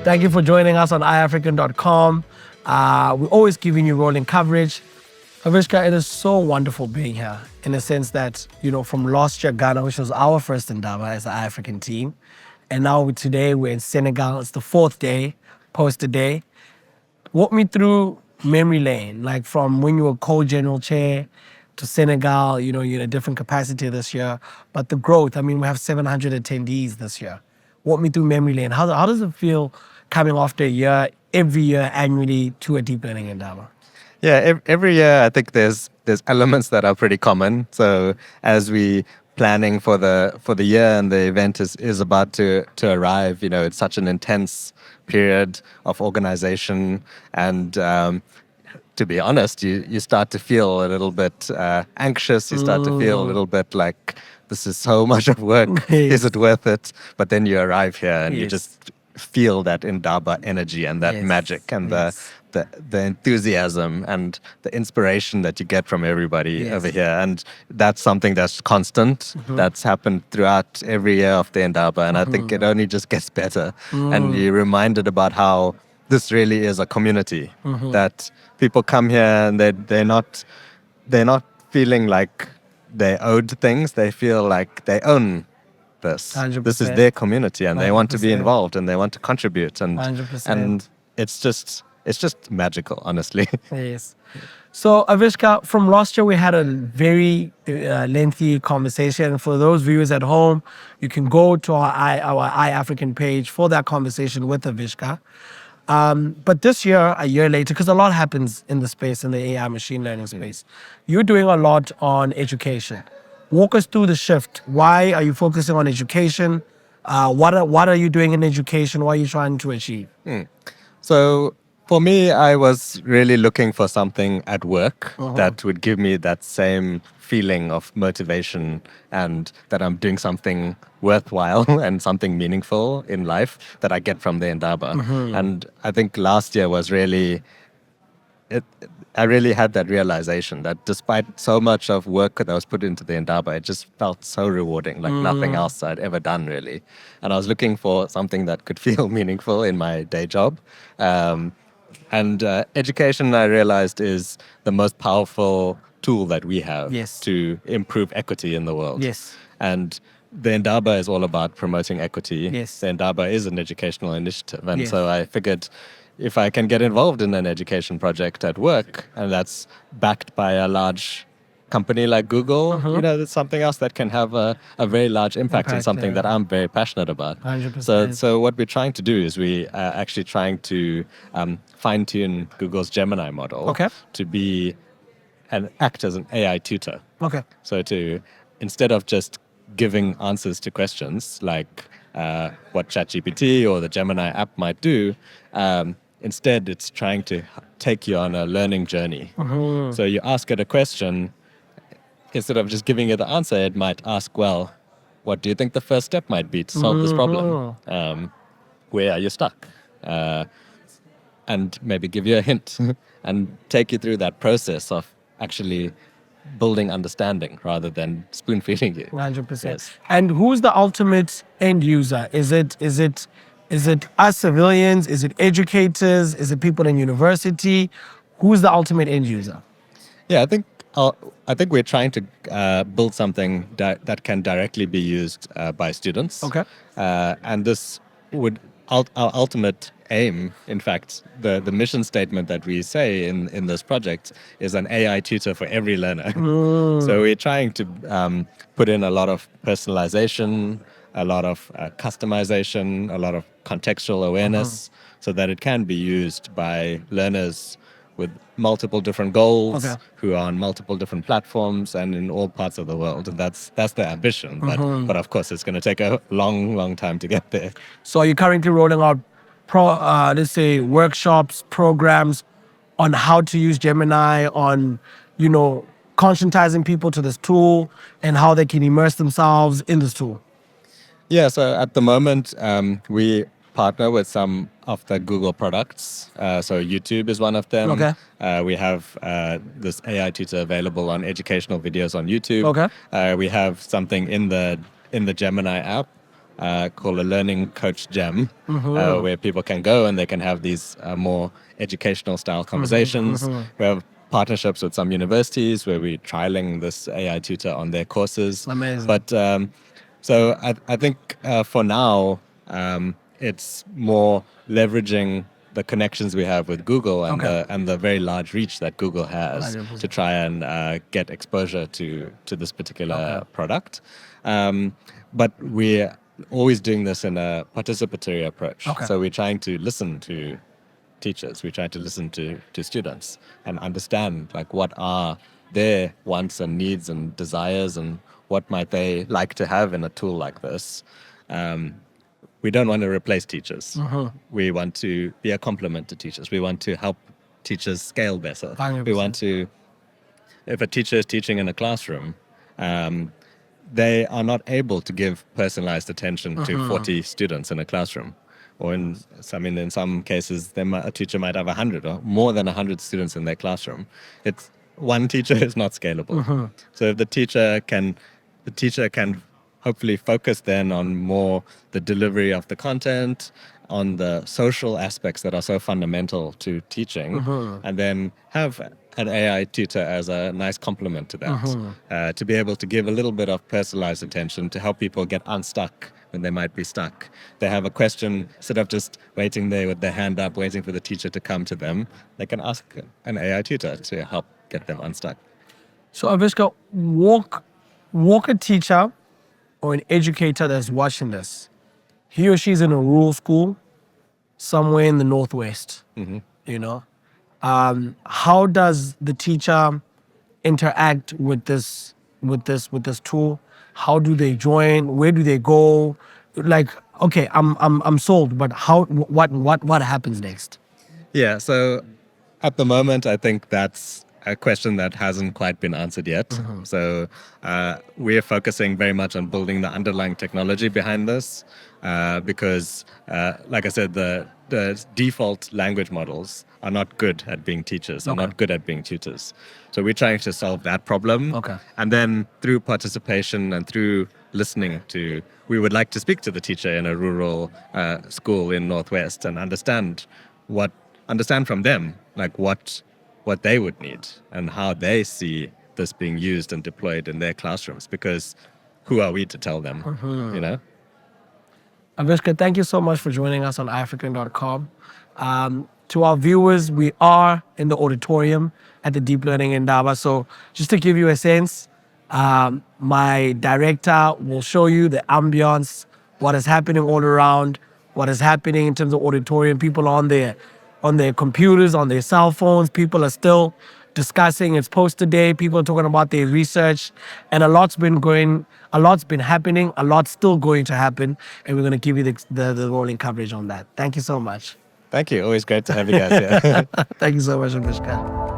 Thank you for joining us on iAfrikan.com. We're always giving you rolling coverage. Avishkar, it is so wonderful being here in the sense that, from last year, Ghana, which was our first Indaba as the iAfrikan team, and now today we're in Senegal. It's the fourth day, post the day. Walk me through memory lane, like from when you were co-general chair to Senegal, you're in a different capacity this year, but the growth, we have 700 attendees this year. Walk me through memory lane. How does it feel coming after a year, every year, annually to a deep learning Indaba? Yeah, every year I think there's elements that are pretty common. So as we planning for the year and the event is about to arrive, it's such an intense period of organization, and to be honest, you start to feel a little bit anxious. You start to feel a little bit like this is so much of work. Yes. Is it worth it? But then you arrive here and you Yes. just feel that Indaba energy and that Yes. magic and Yes. the enthusiasm and the inspiration that you get from everybody Yes. over here. And that's something that's constant. That's happened throughout every year of the Indaba. And I think it only just gets better. And you're reminded about how this really is a community, that people come here and they're not feeling like they owed things. They feel like they own this. 100%. This is their community, and they want to be 100%. involved and they want to contribute, and 100%. it's just magical, honestly. Yes. So, Avishkar, from last year, we had a very lengthy conversation. For those viewers at home, you can go to our iAfrikan page for that conversation with Avishkar. But this year, a year later, because a lot happens in the space, in the AI machine learning space, you're doing a lot on education. Walk us through the shift. Why are you focusing on education? What are you doing in education? What are you trying to achieve? So for me, I was really looking for something at work that would give me that same feeling of motivation and that I'm doing something worthwhile and something meaningful in life that I get from the Indaba. And I think last year was really, I really had that realization that despite so much of work that was put into the Indaba, it just felt so rewarding, like nothing else I'd ever done, really. And I was looking for something that could feel meaningful in my day job. And education, I realized, is the most powerful tool that we have Yes. to improve equity in the world. Yes. And the Indaba is all about promoting equity. Yes. The Indaba is an educational initiative. And Yes. so I figured if I can get involved in an education project at work, and that's backed by a large company like Google, it's something else that can have a very large impact on something that I'm very passionate about. 100%. So what we're trying to do is we are actually trying to fine-tune Google's Gemini model to be and act as an AI tutor. Okay. So instead of just giving answers to questions like what ChatGPT or the Gemini app might do, instead it's trying to take you on a learning journey. So you ask it a question, instead of just giving it the answer, it might ask, well, what do you think the first step might be to solve this problem? Where are you stuck? And maybe give you a hint and take you through that process of actually building understanding rather than spoon feeding you. 100%. Yes. And who's the ultimate end user? Is it us civilians? Is it educators? Is it people in university? Who's the ultimate end user? Yeah, I think we're trying to build something that can directly be used by students. Okay. And this would our ultimate aim, in fact, the mission statement that we say in this project is an AI tutor for every learner. So we're trying to put in a lot of personalization, a lot of customization, a lot of contextual awareness, so that it can be used by learners with multiple different goals, who are on multiple different platforms and in all parts of the world. And that's the ambition. But of course, it's going to take a long, long time to get there. So are you currently rolling out let's say workshops, programs on how to use Gemini, on, conscientizing people to this tool and how they can immerse themselves in this tool? Yeah, so at the moment, we partner with some of the Google products. So YouTube is one of them. Okay. We have this AI tutor available on educational videos on YouTube. Okay. We have something in the Gemini app called a Learning Coach Gem, where people can go and they can have these more educational style conversations. We have partnerships with some universities where we're trialing this AI tutor on their courses. Amazing. But so I think for now, it's more leveraging the connections we have with Google and the very large reach that Google has 100%. to try and get exposure to this particular product. But we're always doing this in a participatory approach. So we're trying to listen to teachers. We try to listen to students and understand like what are their wants and needs and desires and what might they like to have in a tool like this. We don't want to replace teachers. We want to be a complement to teachers. We want to help teachers scale better. 100%. We want to, if a teacher is teaching in a classroom, they are not able to give personalized attention to 40 students in a classroom. Or in some cases, a teacher might have 100 or more than 100 students in their classroom. It's one teacher is not scalable. So if the teacher can hopefully focus then on more the delivery of the content, on the social aspects that are so fundamental to teaching, and then have an AI tutor as a nice complement to that, to be able to give a little bit of personalized attention to help people get unstuck when they might be stuck. They have a question, instead of just waiting there with their hand up, waiting for the teacher to come to them, they can ask an AI tutor to help get them unstuck. So Avishkar, walk a teacher or an educator that's watching this. He or she's in a rural school somewhere in the Northwest, how does the teacher interact with this tool? How do they join? Where do they go? Like, okay, I'm sold, but what happens next? Yeah, so at the moment, I think that's a question that hasn't quite been answered yet. So we're focusing very much on building the underlying technology behind this because, like I said, the default language models are not good at being teachers, are not good at being tutors. So we're trying to solve that problem. And then through participation and through listening to, we would like to speak to the teacher in a rural school in Northwest and understand from them, like what they would need and how they see this being used and deployed in their classrooms, because who are we to tell them, Avishkar, thank you so much for joining us on iAfrikan.com. To our viewers, we are in the auditorium at the Deep Learning Indaba. So just to give you a sense, my director will show you the ambience, what is happening all around, what is happening in terms of auditorium. People are on their computers, on their cell phones. People are still discussing. It's poster day. People are talking about their research, and a lot's been happening. A lot's still going to happen, and we're going to give you the rolling coverage on that. Thank you so much. Thank you. Always great to have you guys here. Thank you so much, Avishkar.